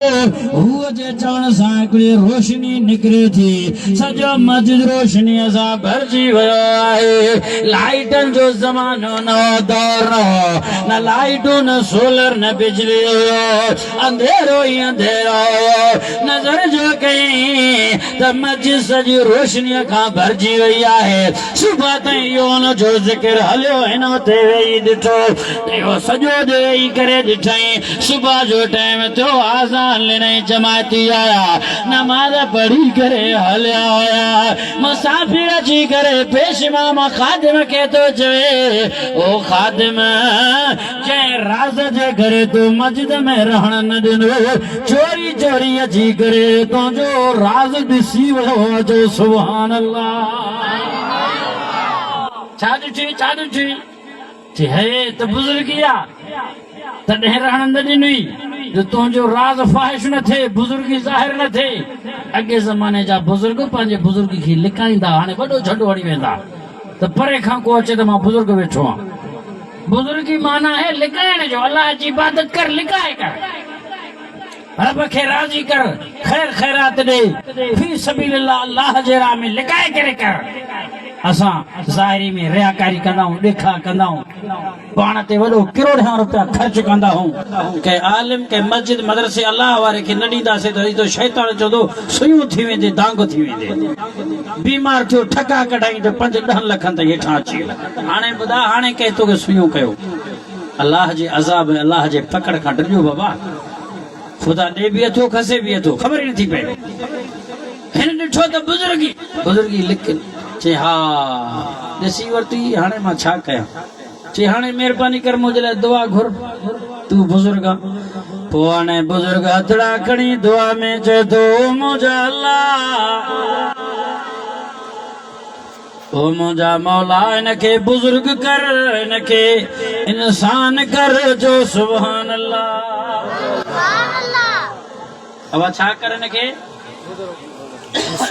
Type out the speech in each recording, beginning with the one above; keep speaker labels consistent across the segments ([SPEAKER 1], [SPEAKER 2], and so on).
[SPEAKER 1] हुआ जे चवण सां हिकिड़ी रोशनी निकिरे थी सॼो मस्जिद रोशनीअ सां भरिजी वियो आहे। लाइटनि जो ज़मानो न हो, दौर न हो, न लाइटूं न सोलर न बिजली हुयो, अंधेरो ई अंधेरो हुयो। नज़र जो कई त मस्जिद सॼी रोशनीअ खां भरिजी वई आहे। सुबुह ताईं इहो न जो ज़िक्र हलियो हिन ते वेही ॾिठो, इहो सॼो वेही करे ॾिठई। सुबुह जो टाइम थियो, आज़ान लेने जमाती आया, नमाज पढ़ी करे हलिया हुया। मुसाफिर अची करे पेश इमाम खादिम खे थो चवे, ओ खादिम जंहिं राज़ जे करे तूं मस्जिद में रहण न ॾिनो, चोरी चोरी अची करे तुंहिंजो राज़ ॾिसी वियो। जो सुभान अल्लाह। छा ॾिठी चई हे त बुज़ुर्गी आहे, तॾहिं रहण न ॾिनी जो तुंहिंजो राज़ फ़ाहिश न थिए, बुज़ुर्गी ज़ाहिर न थिए। अॻे ज़माने जा बुज़ुर्ग पंहिंजे बुज़ुर्ग खे लिकाईंदा, हाणे वॾो झंडो हणी वेंदा त परे खां को अचे त मां बुज़ुर्ग वेठो आहियां। बुज़ुर्गी माना है लिकाइण जो, अल्लाह जी इबादत कर, लिकाए कर, रब खे राज़ी कर, ख़ैर ख़ैरात ॾे, फी सबीलिल्लाह, अल्लाह जे राह में लिकाए करे कर। असां ज़ाहिरी में रियाकारी कंदा आहियूं, ॾेखा कंदा आहियूं, पाण ते वॾो करोड़ों रुपया ख़र्च कंदा आहियूं। कंहिं आलिम कंहिं मस्जिद मदरसे अल्लाह वारे खे न ॾींदासीं त शैतान चवंदो सुयूं थी वेंदे, दांग थी वेंदे। बीमार थियो, ठका कढाई त 5-10 लखनि ताईं हेठां अची वियो। हाणे ॿुधा, हाणे कंहिं तोखे सुयूं कयो, अल्लाह जे अज़ाब, अल्लाह जे पकड़ खां डरियो बाबा। ख़ुदा ॾे बि अथो, खसे बि अथो, ख़बर ई नथी पए। हिन ॾिठो त बुज़ुर्गी लिख चई हा ॾिसी वरिती, हाणे मां छा कयां। चई हाणे महिरबानी कर मुंहिंजे लाइ दुआ घुर, तूं बुज़ुर्ग आहे। पोइ हाणे बुज़ुर्ग हथड़ा खणी दुआ में चए थो, मुंहिंजा अल्लाह, ओ मुंहिंजा मौला, इनखे बुज़ुर्ग कर, इनखे इंसान कर। जो सुभान अल्लाह। अब छा कर, इनखे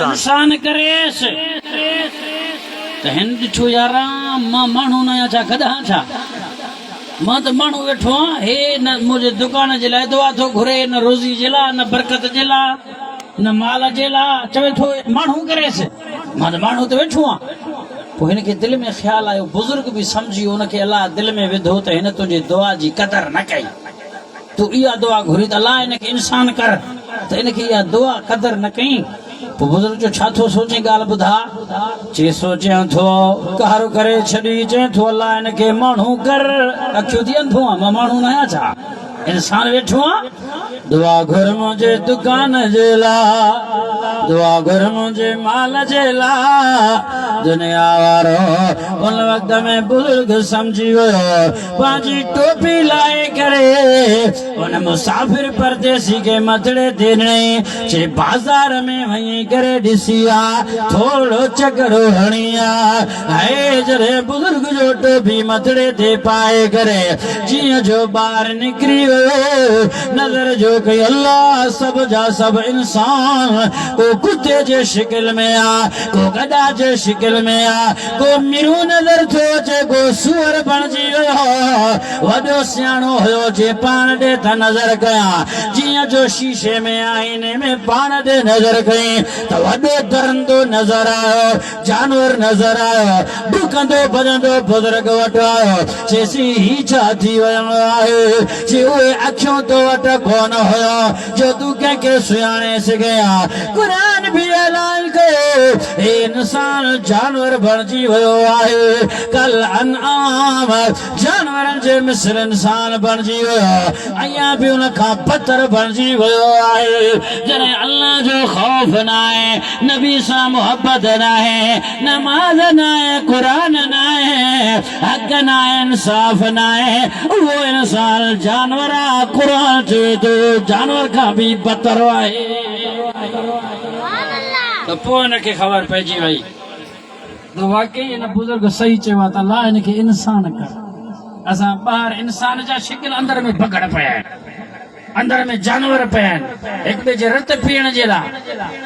[SPEAKER 1] इंसान करेस। त हिन ॾिठो यार, मां माण्हू न आहियां छा, गधा छा, मां त माण्हू वेठो आहियां। हे न मुंहिंजे दुकान जे लाइ दुआ थो घुरे, न रोज़ी जे लाइ, न बरकत जे लाइ, न माल जे लाइ, चवे थो माण्हू करेसि, मां त माण्हू त वेठो आहियां। पोइ हिनखे दिलि में ख़्यालु आयो, बुज़ुर्ग बि सम्झी हुनखे अलाह दिलि में विधो त हिन तुंहिंजी दुआ जी क़दुरु न कई, तूं इहा दुआ घुरी त अलाह हिनखे इंसान कर, त हिनखे इहा दुआ क़दुरु न कई। पोइ बुज़ुर्ग जो छा थो सोचे, ॻाल्हि ॿुधा। चए सोचियां थो, कहर करे छॾी, चए थो अलाह हिनखे माण्हू कर। अखियूं थी अंधो आहे, मां माण्हू न आहियां छा, इंसान वेठो आहे। दुआ घुर मुंहिंजे दुकान जे लाइ, दुआ घुर मुंहिंजे माल जे लाइ। दुनिया वारो उन वक़्त में बुज़ुर्ग सम्झी वियो, पंहिंजी टोपी लाहे करे उन मुसाफ़िर परदेसी खे मथड़े ते ॾिनई। चए बाज़ार में वञी करे ॾिसी आ, थोरो चकरो हणी आ। जॾहिं बुज़ुर्ग जो टोपी मथड़े ते पाए करे जीअं जो ॿाहिरि निकिरी वियो, नज़र जो कई अल्लाह सभ जा सभ इंसान, को कुते जे शिकिल में आ, को गधा जे शिकिल में आ, को मिरू नज़र थो अचे, को सूअर बणिजी वियो। वॾो सियाणो हुयो जे पाण ॾे त नज़र कयां, जीअं जो शीशे में आईने में पाण ॾे नज़र कई त वॾो दरंदो नज़र आयो, जानवर नज़र आयो, डुकंदो भॼंदो बुज़ुर्ग वटि आयो। चेसी ही छा थी वियो आहे, जे उहे अखियूं तो वटि कोन हुयो जो तूं कंहिंखे सुञाणे सघे आ। क़ुरान बि ऐलान कयो, हे इंसान जानवर बणिजी वियो आहे, कल अनआम, जानवरनि जे मिसल इंसान बणिजी वियो, अञा बि उन खां बदतर बणिजी वियो आहे। जॾहिं अल्लाह जो ख़ौफ़ न आहे, नबी सां मुहबत न आहे, नमाज़ न आहे, क़ुरान न आहे, हक़ न आहे, इंसाफ़ न आहे, उहो इंसान जानवर आहे। क़ुरान चवे थो जानवर खां बि बदतर आहे। त पोइ हिनखे ख़बर पइजी वई त वाकई हिन बुज़ुर्ग सही चयो आहे त अल्लाह हिनखे इंसान कर। असां ॿाहिरि इंसान जा शिकिल अंदर में भगड़ पिया आहिनि, अंदर में जानवर पिया आहिनि, हिक ॿिए जे रत पीअण जे लाइ,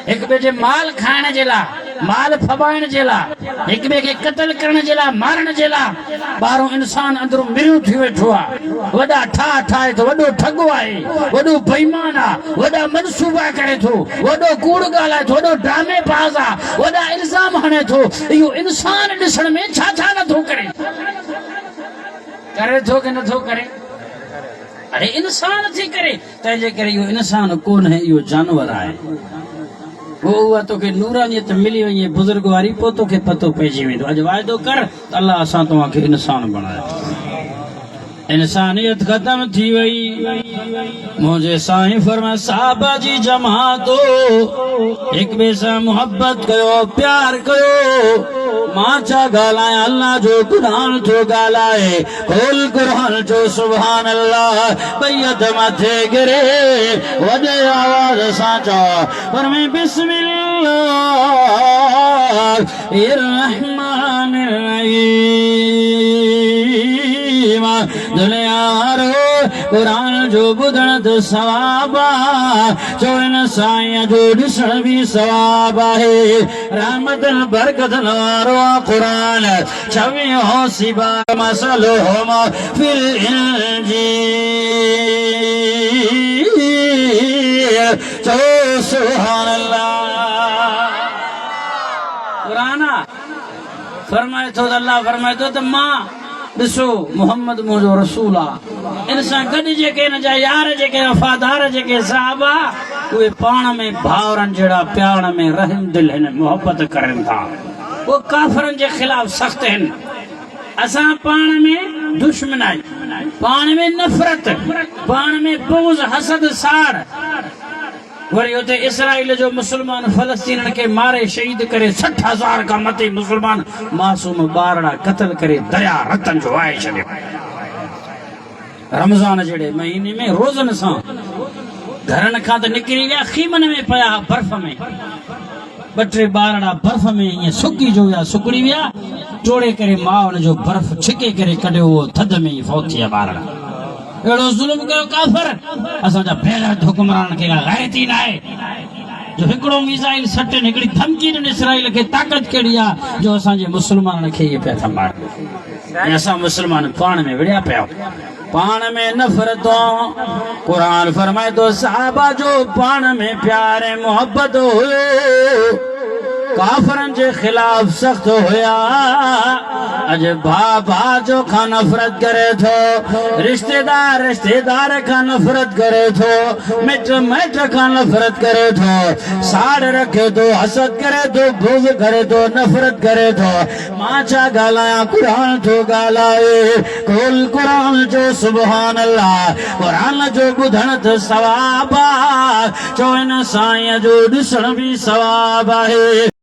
[SPEAKER 1] हिक ॿिए जे माल खाइण जे लाइ, माल फबाइण जे लाइ, हिक ॿिए खे क़त्ल करण जे लाइ, मारण जे लाइ ॿाहिरों इंसान अंदरूं मिरियूं थी वेठो आहे। वॾा ठाहे थो, वॾो ठॻो आहे, वॾो बेईमान आहे, वॾा मनसूबा करे थो, वॾो कूड़ ॻाल्हाए थो, वॾो ड्रामे बाज़ आहे, वॾा इल्ज़ाम हणे थो। इहो इंसान ॾिसण में छा छा नथो करे, करे थो की नथो करे? अरे इंसान थी करे, तंहिंजे करे इहो इंसान कोन है, इहो जानवर आहे। उहा तोखे नूरानियत मिली वञे बुज़ुर्ग वारी, पोइ तोखे पतो पइजी वेंदो। अॼु वाइदो कर त अलाह असां तव्हांखे इंसान बणायो। इंसानियत ख़त्म थी वई। मुंहिंजे साईं फरमाए साहबा जी जमातो हिक ॿिए सां मुहबत कयो, प्यार कयो। मां छा ॻाल्हायां, अल्लाह जो क़ुरान थो ॻाल्हाए, खोल क़ुरान जो सुभान अल्लाह। बैयत मथे गिरे, वॾे आवाज़ सां चओ फरमाए बिस्मिल्लाह रहमान रहीम। दुनिया क़ुरान जो ॿुधण त सवाब आहे, चोइन साईं जो ॾिसण बि सवाब आहे। रहमतन बरकतन वारो क़ुरान, छवीह सिबा मसलो फिल इंजील। चो सुभान अल्लाह। क़ुरान फरमाए थो, अल्लाह फरमाए थो त मां ॾिसो मोहम्मद मुंहिंजो रसूल आहे। इन सां गॾु जेके हिन जा यार, जेके वफ़ादार, जेके साहबा, उहे पाण में भाउरनि जहिड़ा प्यार में रहम दिल आहिनि, मोहबत करनि था। उहे काफ़िरनि जे ख़िलाफ़ सख़्त आहिनि। असां पाण में दुश्मन आहियूं, पाण में नफ़रत, पाण में बुग़्ज़, हसद, साड़। वरी उते इसराइल जो मुस्लमान फ़लस्तीन खे मारे शहीद करे 60,000 खां मथे मुस्लमान मासूम ॿारड़ा क़त्ल करे दरिया रतन जो आहे छॾियो। रमज़ान जहिड़े महीने में रोज़नि सां घरनि खां त निकिरी विया, ख़ीमनि में पिया, बर्फ़ में 2-3 ॿारड़ा बर्फ़ में ईअं सुकी जो विया, सुकड़ी विया, टोड़े करे माउ हुन जो बर्फ़ छिके करे कढियो, उहो थधि में ई फौत थिया ॿारड़ा। अहिड़ो ज़ुल्म कयो काफ़िर। असांजा बेग़ैरत हुक्मरान खे ग़ैरती न आहे जो हिकिड़ो मिसाइल सटनि, हिकिड़ी धमकी ॾिनी इसराइल खे। ताक़त कहिड़ी आहे जो असांजे मुस्लमाननि खे इहे पिया संभालनि। असां मुस्लमान पाण में विड़िया पिया, पाण में नफ़रतूं। क़ुरान फरमाए थो साहबा जो पाण में प्यार ऐं मोहबत हुयो, काफ़िरनि जे ख़िलाफ़ सख़्त हुया। अॼु भाउ जो खां नफ़रत करे थो, रिश्तेदार खां नफ़रत करे थो, मिट खां नफ़रत करे थो, साड़ रखे थो, हसद करे थो, बुग़्ज़ करे थो, नफ़रत करे थो। मां छा ॻाल्हायां, क़ुरान थो ॻाल्हाए, खोल क़ुरान जो सुभान अल्लाह। क़ुरान जो ॿुधण त सवाब आहे, चो हिन साईं जो ॾिसण बि सवाब आहे।